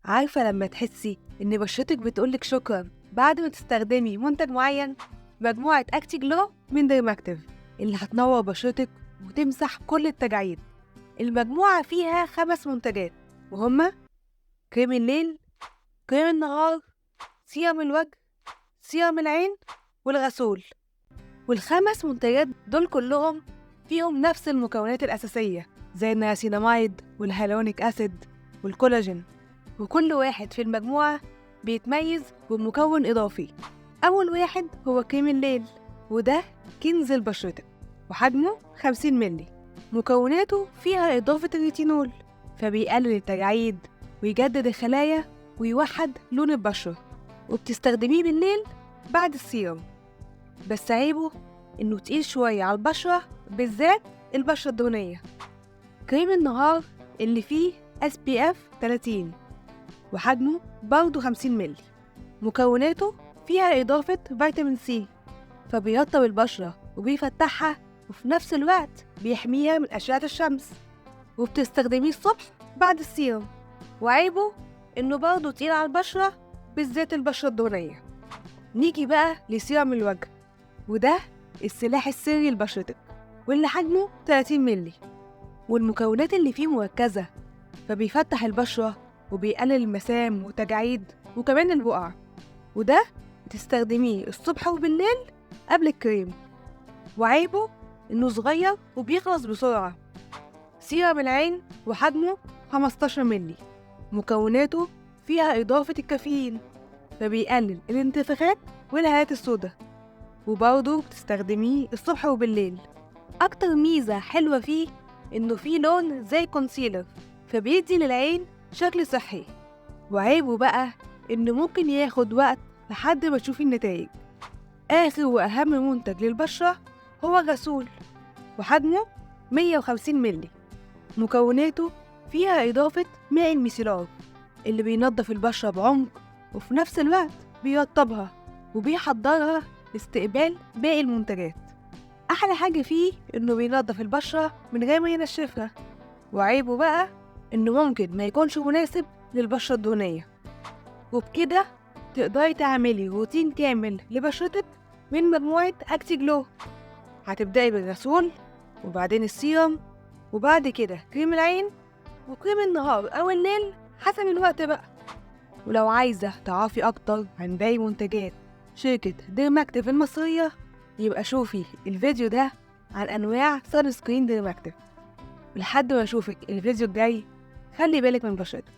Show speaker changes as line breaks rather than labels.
عارفة لما تحسي إن بشرتك بتقولك شكرا بعد ما تستخدمي منتج معين؟ مجموعة أكتي جلو من ديرماكتيف اللي هتنور بشرتك وتمسح كل التجاعيد. المجموعة فيها 5 منتجات وهما كريم الليل، كريم النهار، سيرم الوجه، سيرم العين، والغسول. وال5 منتجات دول كلهم فيهم نفس المكونات الأساسية زي النياسيناميد والهيالورونيك أسيد والكولاجين، وكل واحد في المجموعة بيتميز بمكون إضافي. أول واحد هو كريم الليل، وده كنز لبشرتك وحجمه 50 ملي. مكوناته فيها إضافة الريتينول، فبيقلل التجاعيد ويجدد الخلايا ويوحد لون البشرة، وبتستخدميه بالليل بعد السيرم. بس عيبه إنه تقيل شوية على البشرة، بالذات البشرة الدهنية. كريم النهار اللي فيه SPF 30 وحجمه برضه 50 ملي. مكوناته فيها إضافة فيتامين سي، فبيرطب البشرة وبيفتحها، وفي نفس الوقت بيحميها من أشعة الشمس، وبتستخدميه الصبح بعد السيرم. وعيبه إنه برضه تقيل على البشرة، بالذات البشرة الدهنية. نيجي بقى لسيرم الوجه، وده السلاح السري لبشرتك، واللي حجمه 30 ملي. والمكونات اللي فيه مركزة، فبيفتح البشرة وبيقلل المسام والتجاعيد وكمان البقع. وده بتستخدميه الصبح وبالليل قبل الكريم. وعيبه إنه صغير وبيخلص بسرعة. سيرم العين وحجمه 15 ملي. مكوناته فيها إضافة الكافيين، فبيقلل الانتفاخات والهالات السوداء، وبرضه بتستخدميه الصبح وبالليل. أكتر ميزة حلوة فيه إنه فيه لون زي كونسيلر، فبيدي للعين شكل صحي. وعيبه بقى إنه ممكن ياخد وقت لحد ما تشوفي النتائج. آخر وأهم منتج للبشرة هو غسول، وحجمه 150 ملي. مكوناته فيها إضافة ماء الميسيلار اللي بينظف البشرة بعمق، وفي نفس الوقت بيرطبها وبيحضرها لاستقبال باقي المنتجات. أحلى حاجة فيه إنه بينظف البشرة من غير ما ينشفها. وعيبه بقى إنه ممكن ما يكونش مناسب للبشرة الدهنية. وبكده تقدري تعملي روتين كامل لبشرتك من مجموعة أكتي جلو. هتبدأي بالغسول، وبعدين السيرم، وبعد كده كريم العين، وكريم النهار أو الليل حسب الوقت بقى. ولو عايزة تعرفي أكتر عن باقي منتجات شركة ديرماكتيف المصرية، يبقى شوفي الفيديو ده عن أنواع سان سكرين ديرماكتيف. ولحد ما أشوفك الفيديو الجاي، خلي بالك من بشرتك.